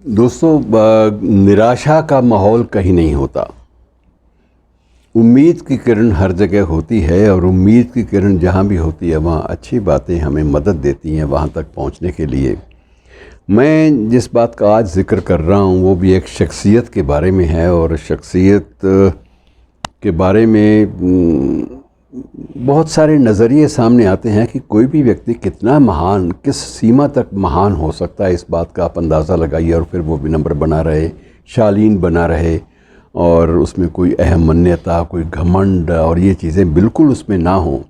दोस्तों, निराशा का माहौल कहीं नहीं होता। उम्मीद की किरण हर जगह होती है और उम्मीद की किरण जहाँ भी होती है वहाँ अच्छी बातें हमें मदद देती हैं वहाँ तक पहुँचने के लिए। मैं जिस बात का आज ज़िक्र कर रहा हूँ वो भी एक शख्सियत के बारे में है और शख्सियत के बारे में बहुत सारे नज़रिए सामने आते हैं कि कोई भी व्यक्ति कितना महान, किस सीमा तक महान हो सकता है। इस बात का आप अंदाज़ा लगाइए और फिर वो विनम्र बना रहे, शालीन बना रहे और उसमें कोई अहमन्यता, कोई घमंड और ये चीज़ें बिल्कुल उसमें ना हो।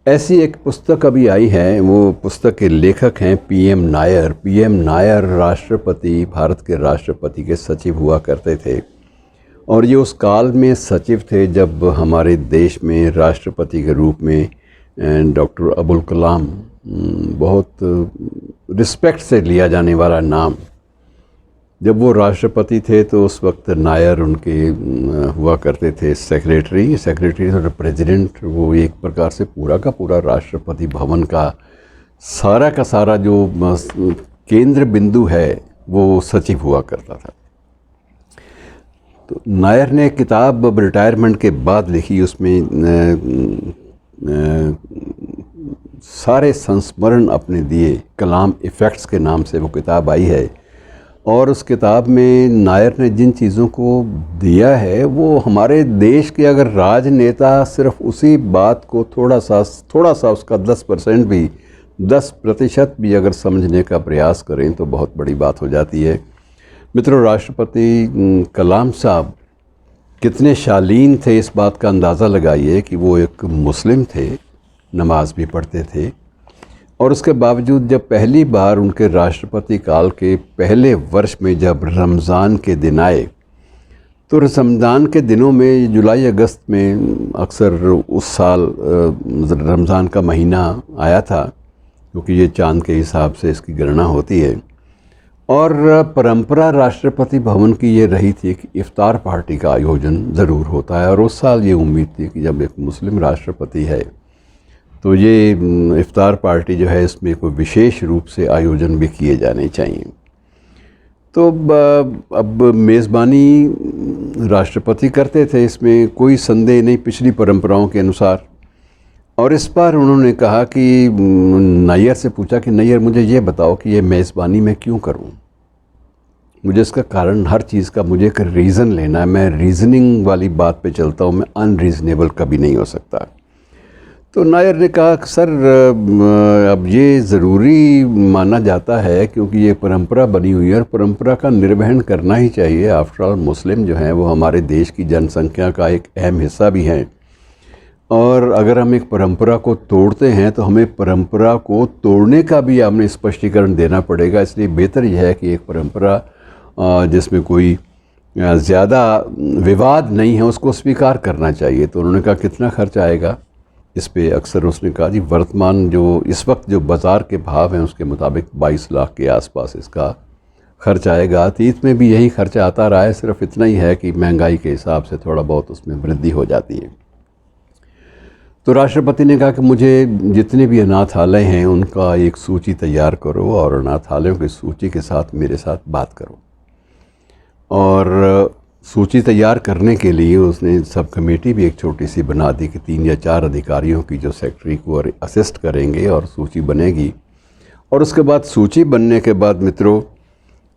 ऐसी एक पुस्तक अभी आई है, वो पुस्तक के लेखक हैं पीएम नायर। पीएम नायर राष्ट्रपति, भारत के राष्ट्रपति के सचिव हुआ करते थे और ये उस काल में सचिव थे जब हमारे देश में राष्ट्रपति के रूप में डॉक्टर अब्दुल कलाम, बहुत रिस्पेक्ट से लिया जाने वाला नाम, जब वो राष्ट्रपति थे तो उस वक्त नायर उनके हुआ करते थे सेक्रेटरी और प्रेसिडेंट। वो एक प्रकार से पूरा का पूरा राष्ट्रपति भवन का सारा जो केंद्र बिंदु है वो सचिव हुआ करता था। तो नायर ने किताब अब रिटायरमेंट के बाद लिखी, उसमें सारे संस्मरण अपने दिए, कलाम इफ़ेक्ट्स के नाम से वो किताब आई है। और उस किताब में नायर ने जिन चीज़ों को दिया है वो हमारे देश के अगर राजनेता सिर्फ उसी बात को थोड़ा सा उसका 10% भी अगर समझने का प्रयास करें तो बहुत बड़ी बात हो जाती है। मित्रों, राष्ट्रपति कलाम साहब कितने शालीन थे इस बात का अंदाज़ा लगाइए कि वो एक मुस्लिम थे, नमाज भी पढ़ते थे और उसके बावजूद जब पहली बार उनके राष्ट्रपति काल के पहले वर्ष में जब रमज़ान के दिन आए तो रमज़ान के दिनों में जुलाई अगस्त में अक्सर उस साल रमज़ान का महीना आया था क्योंकि ये चाँद के हिसाब से इसकी गणना होती है। और परंपरा राष्ट्रपति भवन की ये रही थी कि इफ़्तार पार्टी का आयोजन ज़रूर होता है और उस साल ये उम्मीद थी कि जब एक मुस्लिम राष्ट्रपति है तो ये इफ़्तार पार्टी जो है इसमें कोई विशेष रूप से आयोजन भी किए जाने चाहिए। तो अब मेज़बानी राष्ट्रपति करते थे, इसमें कोई संदेह नहीं पिछली परंपराओं के अनुसार। और इस बार उन्होंने कहा कि नायर से पूछा कि नायर मुझे ये बताओ कि ये मेज़बानी मैं क्यों करूं, मुझे इसका कारण, हर चीज़ का मुझे एक रीज़न लेना है। मैं रीज़निंग वाली बात पे चलता हूँ, मैं अनरीज़नेबल कभी नहीं हो सकता। तो नायर ने कहा सर अब ये ज़रूरी माना जाता है क्योंकि ये परंपरा बनी हुई है और परंपरा का निर्वहन करना ही चाहिए। आफ्टर ऑल मुस्लिम जो हैं वो हमारे देश की जनसंख्या का एक अहम हिस्सा भी हैं और अगर हम एक परंपरा को तोड़ते हैं तो हमें परंपरा को तोड़ने का भी हमें स्पष्टीकरण देना पड़ेगा। इसलिए बेहतर यह है कि एक परंपरा जिसमें कोई ज़्यादा विवाद नहीं है उसको स्वीकार करना चाहिए। तो उन्होंने कहा कितना खर्च आएगा इस पे? अक्सर उसने कहा जी वर्तमान जो इस वक्त जो बाज़ार के भाव हैं उसके मुताबिक 22 लाख के आसपास इसका खर्च आएगा। अतीत में भी यही खर्चा आता रहा है, सिर्फ इतना ही है कि महंगाई के हिसाब से थोड़ा बहुत उसमें वृद्धि हो जाती है। तो राष्ट्रपति ने कहा कि मुझे जितने भी अनाथालय हैं उनका एक सूची तैयार करो और अनाथालयों की सूची के साथ मेरे साथ बात करो। और सूची तैयार करने के लिए उसने सब कमेटी भी एक छोटी सी बना दी कि 3 या 4 अधिकारियों की जो सेक्रेटरी को असिस्ट करेंगे और सूची बनेगी। और उसके बाद सूची बनने के बाद मित्रों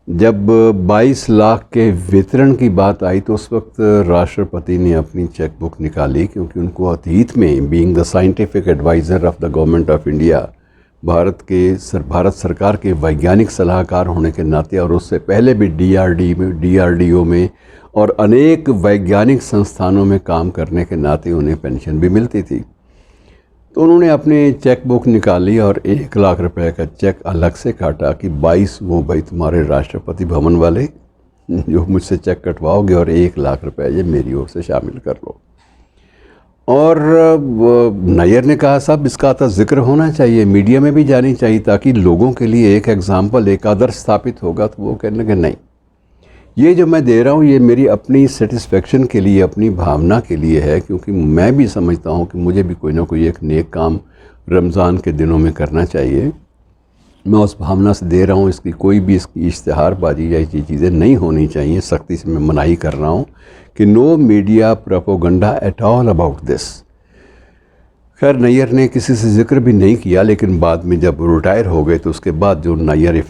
जब 22 लाख के वितरण की बात आई तो उस वक्त राष्ट्रपति ने अपनी चेक बुक निकाली क्योंकि उनको अतीत में being the scientific adviser of the government of India, Bharat सरकार के वैज्ञानिक सलाहकार होने के नाते और उससे पहले भी DRDO में और अनेक वैज्ञानिक संस्थानों में काम करने के नाते उन्हें पेंशन भी मिलती थी। तो उन्होंने अपनी चेक बुक निकाली और 1 लाख रुपए का चेक अलग से काटा कि 22 वो भाई तुम्हारे राष्ट्रपति भवन वाले जो मुझसे चेक कटवाओगे और 1 लाख रुपए ये मेरी ओर से शामिल कर लो। और नायर ने कहा साहब इसका तो जिक्र होना चाहिए, मीडिया में भी जानी चाहिए ताकि लोगों के लिए एक एग्जाम्पल, एक आदर्श स्थापित होगा। तो वो कहने लगे नहीं, ये जो मैं दे रहा हूँ ये मेरी अपनी सेटिस्फेक्शन के लिए, अपनी भावना के लिए है क्योंकि मैं भी समझता हूँ कि मुझे भी कोई ना कोई एक नेक काम रमज़ान के दिनों में करना चाहिए। मैं उस भावना से दे रहा हूँ, इसकी कोई भी इसकी इश्तिहारबाजी या ये चीज़ें नहीं होनी चाहिए। सख्ती से मैं मनाही कर रहा हूँ कि no media propaganda at all about this. खैर नैयर ने किसी से जिक्र भी नहीं किया, लेकिन बाद में जब रिटायर हो गए तो उसके बाद जो नैयर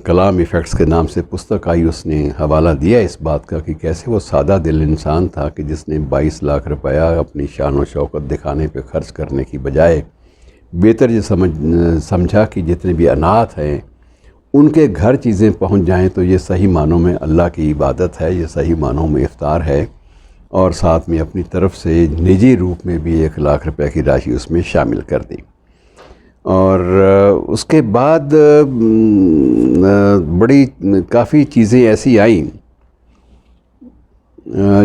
कलाम इफ़ेक्ट्स के नाम से पुस्तक आई, उसने हवाला दिया इस बात का कि कैसे वो सादा दिल इंसान था कि जिसने 22 लाख रुपया अपनी शान व शौकत दिखाने पे खर्च करने की बजाय बेहतर ये समझा कि जितने भी अनाथ हैं उनके घर चीज़ें पहुंच जाएं तो ये सही मानों में अल्लाह की इबादत है, ये सही मानों में इफ्तार है। और साथ में अपनी तरफ से निजी रूप में भी 1 लाख रुपए की राशि उसमें शामिल कर दी। और उसके बाद बड़ी काफ़ी चीज़ें ऐसी आईं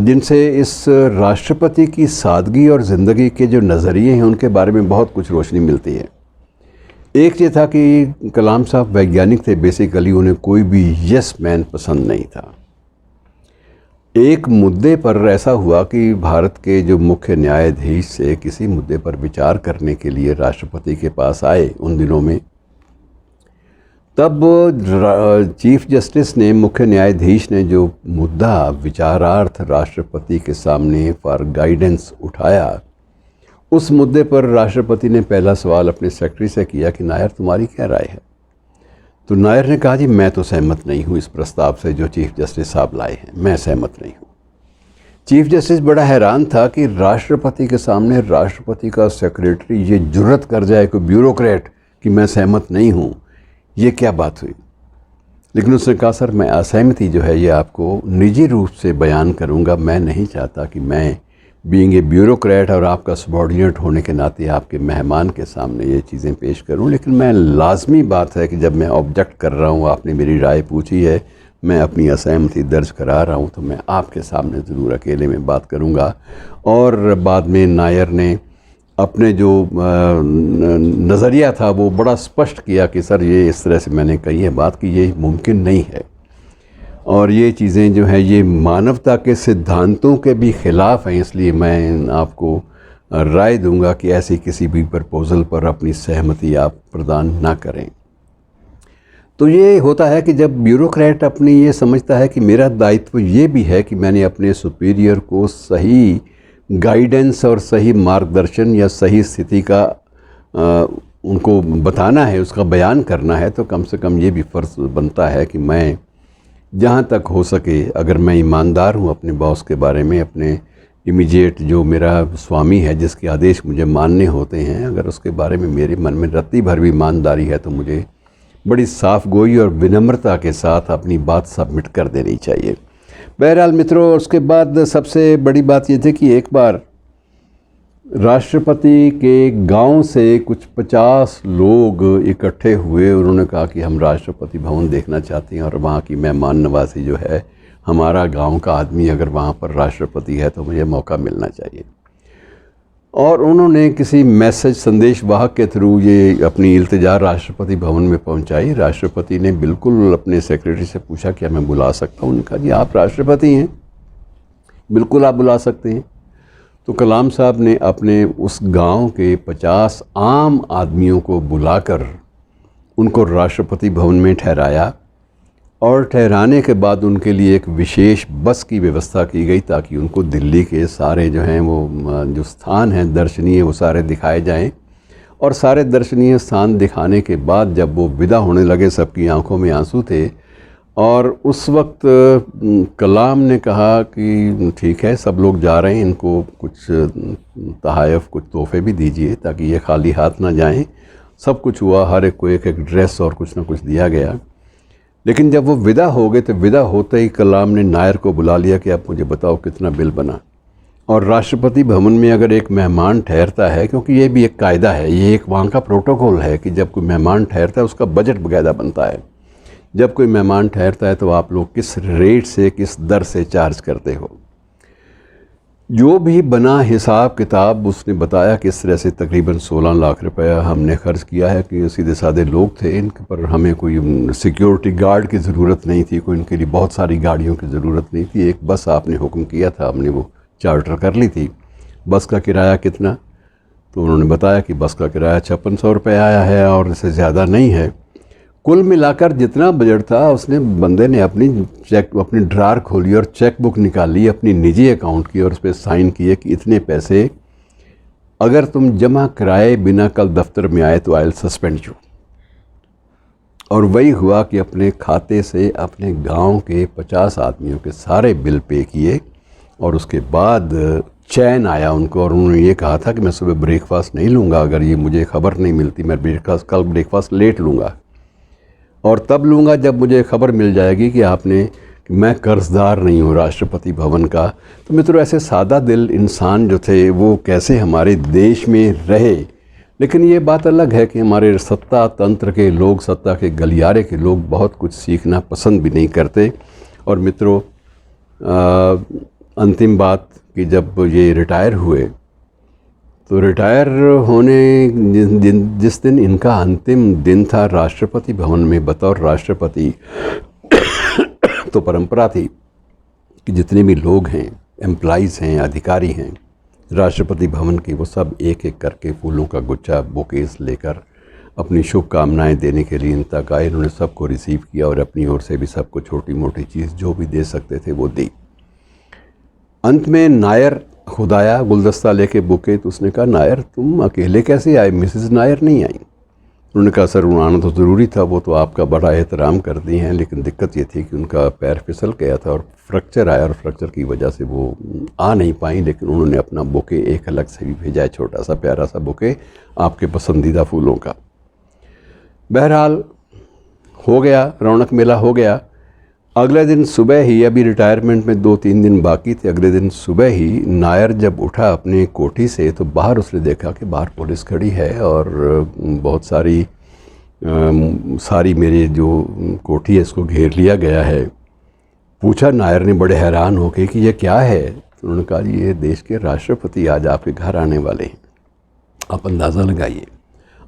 जिनसे इस राष्ट्रपति की सादगी और ज़िंदगी के जो नज़रिए हैं उनके बारे में बहुत कुछ रोशनी मिलती है। एक ये था कि कलाम साहब वैज्ञानिक थे, बेसिकली उन्हें कोई भी यस मैन पसंद नहीं था। एक मुद्दे पर ऐसा हुआ कि भारत के जो मुख्य न्यायाधीश से किसी मुद्दे पर विचार करने के लिए राष्ट्रपति के पास आए उन दिनों में, तब चीफ जस्टिस ने, मुख्य न्यायाधीश ने जो मुद्दा विचारार्थ राष्ट्रपति के सामने फॉर गाइडेंस उठाया, उस मुद्दे पर राष्ट्रपति ने पहला सवाल अपने सेक्रेटरी से किया कि नायर तुम्हारी क्या राय है। तो नायर ने कहा जी मैं तो सहमत नहीं हूँ इस प्रस्ताव से जो चीफ जस्टिस साहब लाए हैं, मैं सहमत नहीं हूँ। चीफ जस्टिस बड़ा हैरान था कि राष्ट्रपति के सामने राष्ट्रपति का सेक्रेटरी ये जुर्रत कर जाए, कोई ब्यूरोक्रेट, कि मैं सहमत नहीं हूँ, ये क्या बात हुई। लेकिन उसने कहा सर मैं असहमति जो है ये आपको निजी रूप से बयान करूँगा, मैं नहीं चाहता कि मैं बीइंग ए ब्यूरोक्रेट और आपका सबॉर्डिनेट होने के नाते आपके मेहमान के सामने ये चीज़ें पेश करूं, लेकिन मैं लाजमी बात है कि जब मैं ऑब्जेक्ट कर रहा हूं, आपने मेरी राय पूछी है, मैं अपनी असहमति दर्ज करा रहा हूं, तो मैं आपके सामने ज़रूर अकेले में बात करूंगा। और बाद में नायर ने अपने जो नज़रिया था वो बड़ा स्पष्ट किया कि सर ये इस तरह से मैंने कही है बात कि ये मुमकिन नहीं है और ये चीज़ें जो हैं ये मानवता के सिद्धांतों के भी ख़िलाफ़ हैं, इसलिए मैं आपको राय दूंगा कि ऐसी किसी भी प्रपोज़ल पर अपनी सहमति आप प्रदान ना करें। तो ये होता है कि जब ब्यूरोक्रेट अपनी ये समझता है कि मेरा दायित्व ये भी है कि मैंने अपने सुपीरियर को सही गाइडेंस और सही मार्गदर्शन या सही स्थिति का उनको बताना है, उसका बयान करना है, तो कम से कम ये भी फ़र्ज़ बनता है कि मैं जहाँ तक हो सके, अगर मैं ईमानदार हूँ अपने बॉस के बारे में, अपने इमीडिएट जो मेरा स्वामी है जिसके आदेश मुझे मानने होते हैं, अगर उसके बारे में मेरे मन में रत्ती भर भी ईमानदारी है तो मुझे बड़ी साफ गोई और विनम्रता के साथ अपनी बात सबमिट कर देनी चाहिए। बहरहाल मित्रों, उसके बाद सबसे बड़ी बात ये थी कि एक बार राष्ट्रपति के गांव से कुछ 50 लोग इकट्ठे हुए। उन्होंने कहा कि हम राष्ट्रपति भवन देखना चाहते हैं और वहाँ की मेहमान नवाजी जो है, हमारा गांव का आदमी अगर वहाँ पर राष्ट्रपति है तो मुझे मौका मिलना चाहिए। और उन्होंने किसी मैसेज संदेश वाहक के थ्रू ये अपनी इल्तिजा राष्ट्रपति भवन में पहुँचाई। राष्ट्रपति ने बिल्कुल अपने सेक्रेटरी से पूछा क्या मैं बुला सकता हूँ। उन्होंने कहा जी आप राष्ट्रपति हैं, बिल्कुल आप बुला सकते हैं। तो कलाम साहब ने अपने उस गांव के 50 आम आदमियों को बुलाकर उनको राष्ट्रपति भवन में ठहराया और ठहराने के बाद उनके लिए एक विशेष बस की व्यवस्था की गई ताकि उनको दिल्ली के सारे जो हैं वो जो स्थान हैं दर्शनीय वो सारे दिखाए जाएं। और सारे दर्शनीय स्थान दिखाने के बाद जब वो विदा होने लगे, सबकी आंखों में आंसू थे और उस वक्त कलाम ने कहा कि ठीक है सब लोग जा रहे हैं, इनको कुछ तहायफ़ कुछ तोहफे भी दीजिए ताकि ये खाली हाथ ना जाएं। सब कुछ हुआ, हर एक को एक एक ड्रेस और कुछ ना कुछ दिया गया। लेकिन जब वो विदा हो गए तो विदा होते ही कलाम ने नायर को बुला लिया कि आप मुझे बताओ कितना बिल बना। और राष्ट्रपति भवन में अगर एक मेहमान ठहरता है, क्योंकि ये भी एक कायदा है, ये एक वहाँ का प्रोटोकॉल है कि जब कोई मेहमान ठहरता है उसका बजट बकायदा बनता है। जब कोई मेहमान ठहरता है तो आप लोग किस रेट से, किस दर से चार्ज करते हो। जो भी बना हिसाब किताब उसने बताया कि इस तरह से तकरीबन 16 लाख रुपया हमने ख़र्च किया है कि सीधे साधे लोग थे, इन पर हमें कोई सिक्योरिटी गार्ड की ज़रूरत नहीं थी, कोई इनके लिए बहुत सारी गाड़ियों की ज़रूरत नहीं थी। एक बस आपने हुक्म किया था, हमने वो चार्टर कर ली थी। बस का किराया कितना, तो उन्होंने बताया कि बस का किराया 5600 रुपये आया है और इससे ज़्यादा नहीं है। कुल मिलाकर जितना बजट था उसने बंदे ने अपनी ड्रार खोली और चेक बुक निकाली अपनी निजी अकाउंट की और उस पर साइन किए कि इतने पैसे अगर तुम जमा कराए बिना कल दफ्तर में आए तो आई विल सस्पेंड यू। और वही हुआ कि अपने खाते से अपने गांव के 50 आदमियों के सारे बिल पे किए और उसके बाद चैन आया उनको। और उन्होंने ये कहा था कि मैं सुबह ब्रेकफास्ट नहीं लूँगा, अगर ये मुझे खबर नहीं मिलती मैं कल ब्रेकफास्ट लेट लूँगा और तब लूँगा जब मुझे खबर मिल जाएगी कि मैं कर्जदार नहीं हूँ राष्ट्रपति भवन का। तो मित्रों, ऐसे सादा दिल इंसान जो थे वो कैसे हमारे देश में रहे। लेकिन ये बात अलग है कि हमारे सत्ता तंत्र के लोग, सत्ता के गलियारे के लोग बहुत कुछ सीखना पसंद भी नहीं करते। और मित्रों, अंतिम बात कि जब ये रिटायर हुए तो रिटायर होने जिस दिन इनका अंतिम दिन था राष्ट्रपति भवन में बतौर राष्ट्रपति, तो परंपरा थी कि जितने भी लोग हैं, एम्प्लॉइज़ हैं, अधिकारी हैं राष्ट्रपति भवन की, वो सब एक एक करके फूलों का गुच्छा, बुकेस लेकर अपनी शुभकामनाएं देने के लिए इन तक आए। इन्होंने सबको रिसीव किया और अपनी ओर से भी सबको छोटी मोटी चीज़ जो भी दे सकते थे वो दी। अंत में नायर खुद आया गुलदस्ता लेके बुके। तो उसने कहा, नायर तुम अकेले कैसे आए, मिसेस नायर नहीं आई? उन्होंने कहा, सर आना तो ज़रूरी था, वो तो आपका बड़ा एहतराम करती हैं, लेकिन दिक्कत ये थी कि उनका पैर फिसल गया था और फ्रैक्चर आया और फ्रैक्चर की वजह से वो आ नहीं पाई। लेकिन उन्होंने अपना बुके एक अलग से भी भेजा है, छोटा सा प्यारा सा बुके आपके पसंदीदा फूलों का। बहरहाल हो गया, रौनक मेला हो गया। अगले दिन सुबह ही, अभी रिटायरमेंट में 2-3 दिन बाकी थे, अगले दिन सुबह ही नायर जब उठा अपने कोठी से तो बाहर उसने देखा कि बाहर पुलिस खड़ी है और बहुत सारी मेरी जो कोठी है इसको घेर लिया गया है। पूछा नायर ने बड़े हैरान होके कि ये क्या है? तो उन्होंने कहा, ये देश के राष्ट्रपति आज आपके घर आने वाले हैं। आप अंदाज़ा लगाइए,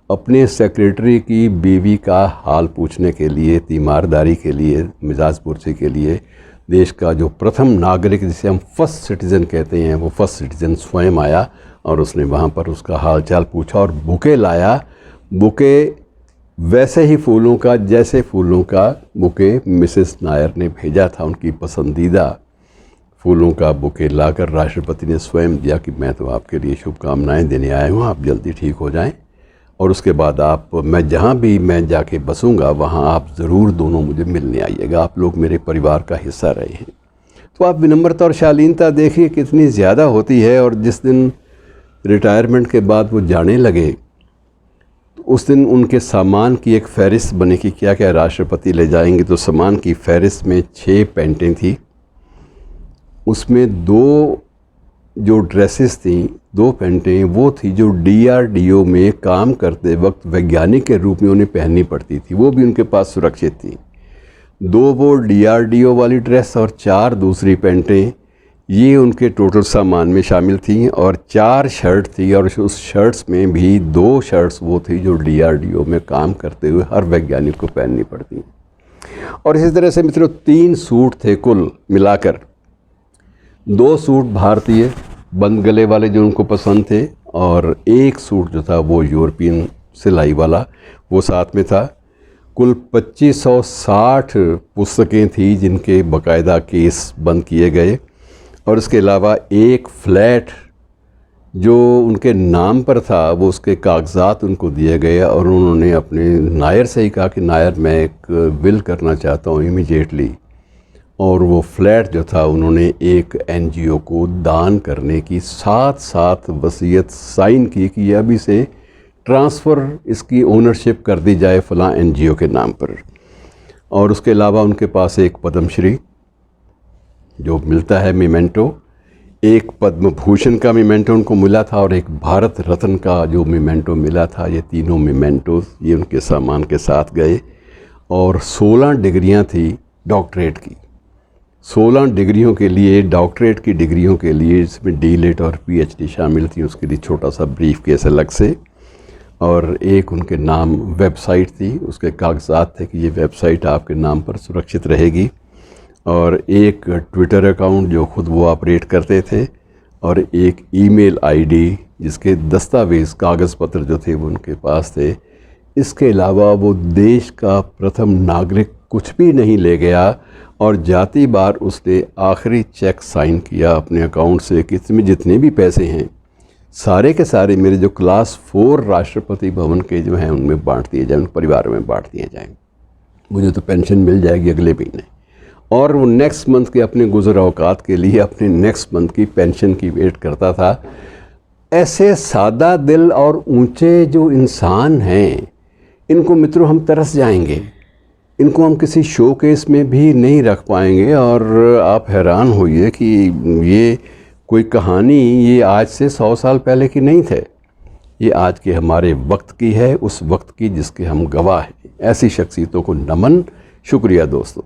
अपने सेक्रेटरी की बीवी का हाल पूछने के लिए, तीमारदारी के लिए, मिजाज पुरसी के लिए देश का जो प्रथम नागरिक जिसे हम फर्स्ट सिटीज़न कहते हैं, वो फर्स्ट सिटीज़न स्वयं आया और उसने वहाँ पर उसका हाल चाल पूछा और बुके लाया। बुके वैसे ही फूलों का, जैसे फूलों का बुके मिसेस नायर ने भेजा था, उनकी पसंदीदा फूलों का बुके लाकर राष्ट्रपति ने स्वयं दिया कि मैं तो आपके लिए शुभकामनाएँ देने आया हूँ, आप जल्दी ठीक हो जाएँ और उसके बाद मैं जहाँ भी मैं जाके बसूँगा वहाँ आप ज़रूर दोनों मुझे मिलने आइएगा, आप लोग मेरे परिवार का हिस्सा रहे हैं। तो आप विनम्रता और शालीनता देखिए कितनी ज़्यादा होती है। और जिस दिन रिटायरमेंट के बाद वो जाने लगे तो उस दिन उनके सामान की एक फ़हरिस्त बनी कि क्या क्या राष्ट्रपति ले जाएंगे। तो सामान की फ़हरिस्त में 6 पैंटें थी, उसमें 2 जो ड्रेसेस थी, 2 पैंटें वो थी जो DRDO में काम करते वक्त वैज्ञानिक के रूप में उन्हें पहननी पड़ती थी, वो भी उनके पास सुरक्षित थी। 2 वो DRDO वाली ड्रेस और 4 दूसरी पैंटें, ये उनके टोटल सामान में शामिल थी। और 4 शर्ट थी और उस शर्ट्स में भी 2 शर्ट्स वो थी जो DRDO में काम करते हुए हर वैज्ञानिक को पहननी पड़ती। और इसी तरह से मित्रों 3 सूट थे कुल मिलाकर, 2 सूट भारतीय बंद गले वाले जो उनको पसंद थे और 1 सूट जो था वो यूरोपियन सिलाई वाला वो साथ में था। कुल 2560 पुस्तकें थी जिनके बाकायदा केस बंद किए गए। और इसके अलावा 1 फ्लैट जो उनके नाम पर था वो उसके कागजात उनको दिए गए और उन्होंने अपने नायर से ही कहा कि नायर मैं एक विल करना चाहता हूँ इमीडिएटली। और वो फ्लैट जो था उन्होंने एक NGO को दान करने की साथ वसीयत साइन की कि यह अभी से ट्रांसफ़र इसकी ओनरशिप कर दी जाए फ़लाँ NGO के नाम पर। और उसके अलावा उनके पास एक पद्मश्री जो मिलता है मेमेंटो, एक पद्म भूषण का मेमेंटो उनको मिला था और एक भारत रत्न का जो मेमेंटो मिला था। ये तीनों मेमेंटोस ये उनके सामान के साथ गए। और 16 डिग्रियां थी डॉक्टरेट की, 16 डिग्रियों के लिए, डॉक्टरेट की डिग्रियों के लिए, इसमें D.Litt और PhD शामिल थी। उसके लिए छोटा सा ब्रीफ केस अलग से। और एक उनके नाम वेबसाइट थी, उसके कागजात थे कि ये वेबसाइट आपके नाम पर सुरक्षित रहेगी। और एक ट्विटर अकाउंट जो खुद वो ऑपरेट करते थे और एक ईमेल ID जिसके दस्तावेज़ कागज़ पत्र जो थे वो उनके पास थे। इसके अलावा वो देश का प्रथम नागरिक कुछ भी नहीं ले गया और जाती बार उसने आखिरी चेक साइन किया अपने अकाउंट से कि इसमें जितने भी पैसे हैं सारे के सारे मेरे जो क्लास 4 राष्ट्रपति भवन के जो हैं उनमें बांट दिए जाएँ, उन परिवार में बांट दिए जाएँ। मुझे तो पेंशन मिल जाएगी अगले महीने। और वो नेक्स्ट मंथ के अपने गुज़र औकात के लिए अपने नेक्स्ट मंथ की पेंशन की वेट करता था। ऐसे सादा दिल और ऊंचे जो इंसान हैं, इनको मित्रों हम तरस जाएंगे, इनको हम किसी शो केस में भी नहीं रख पाएंगे। और आप हैरान होइए कि ये कोई कहानी ये आज से 100 साल पहले की नहीं थे, ये आज के हमारे वक्त की है, उस वक्त की जिसके हम गवाह हैं। ऐसी शख्सियतों को नमन। शुक्रिया दोस्तों।